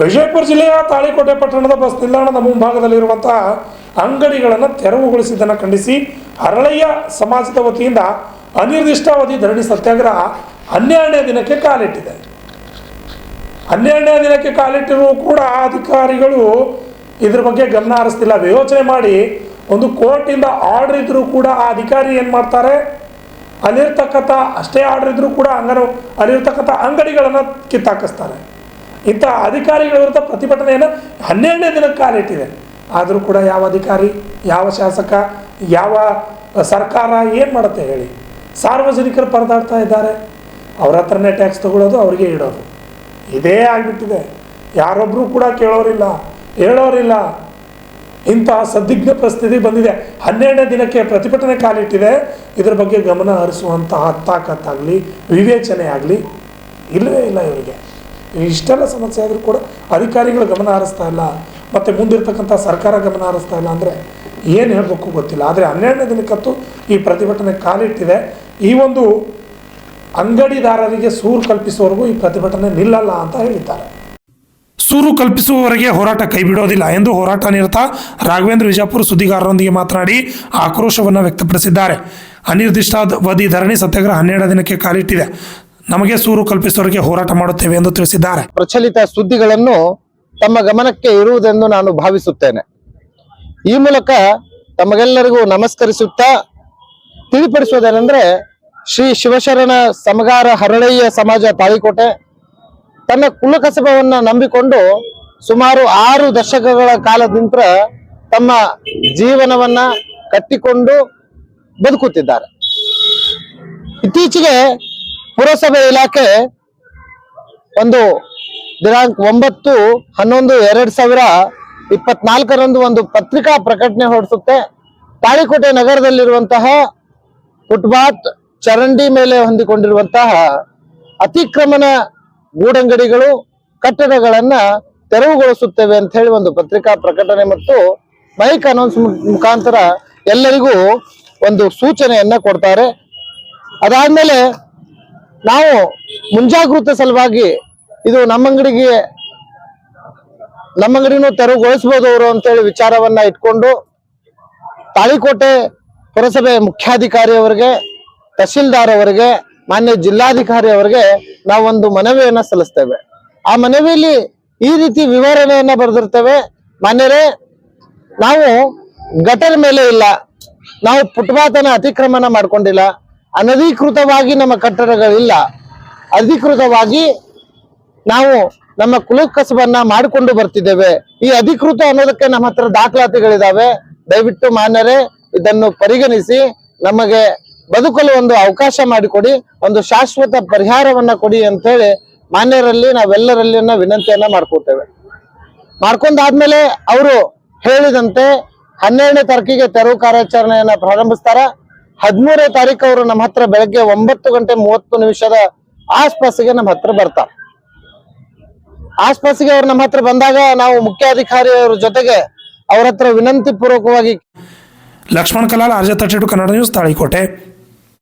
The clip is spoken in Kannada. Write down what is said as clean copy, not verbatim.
ವಿಜಯಪುರ ಜಿಲ್ಲೆಯ ತಾಳಿಕೋಟೆ ಪಟ್ಟಣದ ಬಸ್ ನಿಲ್ದಾಣದ ಮುಂಭಾಗದಲ್ಲಿರುವಂತಹ ಅಂಗಡಿಗಳನ್ನು ತೆರವುಗೊಳಿಸಿದ್ದನ್ನು ಖಂಡಿಸಿ ಹರಳಯ್ಯ ಸಮಾಜದ ವತಿಯಿಂದ ಅನಿರ್ದಿಷ್ಟಾವಧಿ ಧರಣಿ ಸತ್ಯಾಗ್ರಹ 12ನೇ ದಿನಕ್ಕೆ ಕಾಲಿಟ್ಟಿದೆ. 12ನೇ ದಿನಕ್ಕೆ ಕಾಲಿಟ್ಟಿರುವ ಕೂಡ ಅಧಿಕಾರಿಗಳು ಇದ್ರ ಬಗ್ಗೆ ಗಮನ ಹರಿಸ್ತಿಲ್ಲ. ಯೋಚನೆ ಮಾಡಿ, ಒಂದು ಕೋರ್ಟಿಂದ ಆರ್ಡರ್ ಇದ್ರೂ ಕೂಡ ಆ ಅಧಿಕಾರಿ ಏನು ಮಾಡ್ತಾರೆ, ಅಲ್ಲಿರ್ತಕ್ಕಂಥ ಅಷ್ಟೇ ಆರ್ಡರ್ ಇದ್ರೂ ಕೂಡ ಅಲ್ಲಿರ್ತಕ್ಕಂಥ ಅಂಗಡಿಗಳನ್ನು ಕಿತ್ತಾಕಿಸ್ತಾರೆ. ಇಂಥ ಅಧಿಕಾರಿಗಳ ವಿರುದ್ಧ ಪ್ರತಿಭಟನೆಯನ್ನು 12ನೇ ದಿನಕ್ಕೆ ಕಾಲಿಟ್ಟಿದೆ. ಆದರೂ ಕೂಡ ಯಾವ ಅಧಿಕಾರಿ, ಯಾವ ಶಾಸಕ, ಯಾವ ಸರ್ಕಾರ ಏನು ಮಾಡುತ್ತೆ ಹೇಳಿ? ಸಾರ್ವಜನಿಕರು ಪರದಾಡ್ತಾ ಇದ್ದಾರೆ. ಅವ್ರ ಹತ್ರನೇ ಟ್ಯಾಕ್ಸ್ ತಗೊಳ್ಳೋದು, ಅವರಿಗೆ ಇಡೋದು, ಇದೇ ಆಗಿಬಿಟ್ಟಿದೆ. ಯಾರೊಬ್ಬರು ಕೂಡ ಕೇಳೋರಿಲ್ಲ, ಹೇಳೋರಿಲ್ಲ. ಇಂತಹ ಸಂದಿಗ್ಧ ಪರಿಸ್ಥಿತಿ ಬಂದಿದೆ. 12ನೇ ದಿನಕ್ಕೆ ಪ್ರತಿಭಟನೆ ಕಾಲಿಟ್ಟಿದೆ. ಇದ್ರ ಬಗ್ಗೆ ಗಮನ ಹರಿಸುವಂತಹ ತಾಕತ್ತಾಗಲಿ ವಿವೇಚನೆ ಆಗಲಿ ಇಲ್ಲವೇ ಇಲ್ಲ ಇವರಿಗೆ. ಇಷ್ಟೆಲ್ಲ ಸಮಸ್ಯೆ ಆದರೂ ಕೂಡ ಅಧಿಕಾರಿಗಳು ಗಮನ ಹರಿಸ್ತಾ ಇಲ್ಲ, ಮತ್ತು ಮುಂದಿರ್ತಕ್ಕಂಥ ಸರ್ಕಾರ ಗಮನ ಹರಿಸ್ತಾ ಇಲ್ಲ ಅಂದರೆ ಏನು ಹೇಳಬೇಕು ಗೊತ್ತಿಲ್ಲ. ಆದರೆ 12ನೇ ದಿನಕ್ಕಂತೂ ಈ ಪ್ರತಿಭಟನೆ ಕಾಲಿಟ್ಟಿದೆ. ಈ ಒಂದು ಅಂಗಡಿದಾರರಿಗೆ ಸೂರು ಕಲ್ಪಿಸುವವರೆಗೂ ಈ ಪ್ರತಿಭಟನೆ ನಿಲ್ಲಲ್ಲ ಅಂತ ಹೇಳಿದ್ದಾರೆ. ಸೂರು ಕಲ್ಪಿಸುವವರೆಗೆ ಹೋರಾಟ ಕೈ ಬಿಡೋದಿಲ್ಲ ಎಂದು ಹೋರಾಟ ನಿರತ ರಾಘವೇಂದ್ರ ವಿಜಾಪುರ ಸುದ್ದಿಗಾರರೊಂದಿಗೆ ಮಾತನಾಡಿ ಆಕ್ರೋಶವನ್ನು ವ್ಯಕ್ತಪಡಿಸಿದ್ದಾರೆ. ಅನಿರ್ದಿಷ್ಟಾವಧಿ ಧರಣಿ ಸತ್ಯಾಗ್ರಹ 12ನೇ ದಿನಕ್ಕೆ ಕಾಲಿಟ್ಟಿದೆ. ನಮಗೆ ಸೂರು ಕಲ್ಪಿಸುವವರೆಗೆ ಹೋರಾಟ ಮಾಡುತ್ತೇವೆ ಎಂದು ತಿಳಿಸಿದ್ದಾರೆ. ಪ್ರಚಲಿತ ಸುದ್ದಿಗಳನ್ನು ತಮ್ಮ ಗಮನಕ್ಕೆ ಇರುವುದೆಂದು ನಾನು ಭಾವಿಸುತ್ತೇನೆ. ಈ ಮೂಲಕ ತಮಗೆಲ್ಲರಿಗೂ ನಮಸ್ಕರಿಸುತ್ತಾ ತಿಳಿಪಡಿಸುವುದೇನೆಂದ್ರೆ, ಶ್ರೀ ಶಿವಶರಣ ಸಮಗಾರ ಹರಳಯ್ಯ ಸಮಾಜ ತಾಳಿಕೋಟೆ ತನ್ನ ಕುಲಕಸಬವನ್ನ ನಂಬಿಕೊಂಡು ಸುಮಾರು 6 ದಶಕಗಳ ಕಾಲದಿಂದ ತಮ್ಮ ಜೀವನವನ್ನ ಕಟ್ಟಿಕೊಂಡು ಬದುಕುತ್ತಿದ್ದಾರೆ. ಇತ್ತೀಚೆಗೆ ಪುರಸಭೆ ಇಲಾಖೆ ಒಂದು ದಿನಾಂಕ 9/11/2024 ಒಂದು ಪತ್ರಿಕಾ ಪ್ರಕಟಣೆ ಹೊರಡಿಸುತ್ತೆ. ತಾಳಿಕೋಟೆ ನಗರದಲ್ಲಿರುವಂತಹ ಫುಟ್ಪಾತ್ ಚರಂಡಿ ಮೇಲೆ ಹೊಂದಿಕೊಂಡಿರುವಂತಹ ಅತಿಕ್ರಮಣ ಗೂಡಂಗಡಿಗಳು, ಕಟ್ಟಡಗಳನ್ನ ತೆರವುಗೊಳಿಸುತ್ತೇವೆ ಅಂತ ಹೇಳಿ ಒಂದು ಪತ್ರಿಕಾ ಪ್ರಕಟಣೆ ಮತ್ತು ಮೈಕ್ ಅನೌನ್ಸ್ ಮುಖಾಂತರ ಎಲ್ಲರಿಗೂ ಒಂದು ಸೂಚನೆಯನ್ನ ಕೊಡ್ತಾರೆ. ಅದಾದ್ಮೇಲೆ ನಾವು ಮುಂಜಾಗೃತ ಸಲುವಾಗಿ ಇದು ನಮ್ಮಂಗಡಿನೂ ತೆರವುಗೊಳಿಸಬಹುದು ಅವರು ಅಂತ ಹೇಳಿ ವಿಚಾರವನ್ನ ಇಟ್ಕೊಂಡು ತಾಳಿಕೋಟೆ ಪುರಸಭೆ ಮುಖ್ಯಾಧಿಕಾರಿ ಅವರಿಗೆ, ತಹಶೀಲ್ದಾರ್ ಅವರಿಗೆ, ಮಾನ್ಯ ಜಿಲ್ಲಾಧಿಕಾರಿ ಅವರಿಗೆ ನಾವೊಂದು ಮನವಿಯನ್ನ ಸಲ್ಲಿಸ್ತೇವೆ. ಆ ಮನವಿಯಲ್ಲಿ ಈ ರೀತಿ ವಿವರಣೆಯನ್ನ ಬರೆದಿರ್ತೇವೆ. ಮಾನ್ಯರೇ, ನಾವು ಗಟರ್ ಮೇಲೆ ಇಲ್ಲ, ನಾವು ಫುಟ್ಪಾತನ ಅತಿಕ್ರಮಣ ಮಾಡ್ಕೊಂಡಿಲ್ಲ, ಅನಧಿಕೃತವಾಗಿ ನಮ್ಮ ಕಟ್ಟಡಗಳಿಲ್ಲ, ಅಧಿಕೃತವಾಗಿ ನಾವು ನಮ್ಮ ಕುಲಕಸಬನ್ನ ಮಾಡಿಕೊಂಡು ಬರ್ತಿದ್ದೇವೆ. ಈ ಅಧಿಕೃತ ಅನ್ನೋದಕ್ಕೆ ನಮ್ಮ ಹತ್ರ ದಾಖಲಾತಿಗಳಿದಾವೆ. ದಯವಿಟ್ಟು ಮಾನ್ಯರೇ ಇದನ್ನು ಪರಿಗಣಿಸಿ ನಮಗೆ ಬದುಕಲು ಒಂದು ಅವಕಾಶ ಮಾಡಿಕೊಡಿ, ಒಂದು ಶಾಶ್ವತ ಪರಿಹಾರವನ್ನ ಕೊಡಿ ಅಂತ ಹೇಳಿ ಮಾನ್ಯರಲ್ಲಿ ನಾವೆಲ್ಲರಲ್ಲಿ ವಿನಂತಿಯನ್ನ ಮಾಡ್ಕೊತೇವೆ. ಮಾಡ್ಕೊಂಡಾದ್ಮೇಲೆ ಅವರು ಹೇಳಿದಂತೆ 12ನೇ ತಾರೀಕಿಗೆ ತೆರವು ಕಾರ್ಯಾಚರಣೆಯನ್ನ ಪ್ರಾರಂಭಿಸ್ತಾರ. 13ನೇ ತಾರೀಕು ಅವರು ನಮ್ಮ ಹತ್ರ ಬೆಳಗ್ಗೆ 9:30 ಆಸ್ಪಾಸಿಗೆ ನಮ್ಮ ಹತ್ರ ಬರ್ತಾರೆ. ಆಸ್ಪಾಸಿಗೆ ಅವ್ರು ನಮ್ಮ ಹತ್ರ ಬಂದಾಗ ನಾವು ಮುಖ್ಯಾಧಿಕಾರಿ ಅವರ ಜೊತೆಗೆ ಅವ್ರ ಹತ್ರ ವಿನಂತಿ ಪೂರ್ವಕವಾಗಿ ಲಕ್ಷ್ಮಣ್ ಕಲಾಲ್, RJ32 ಕನ್ನಡ ನ್ಯೂಸ್, ತಾಳಿಕೋಟೆ.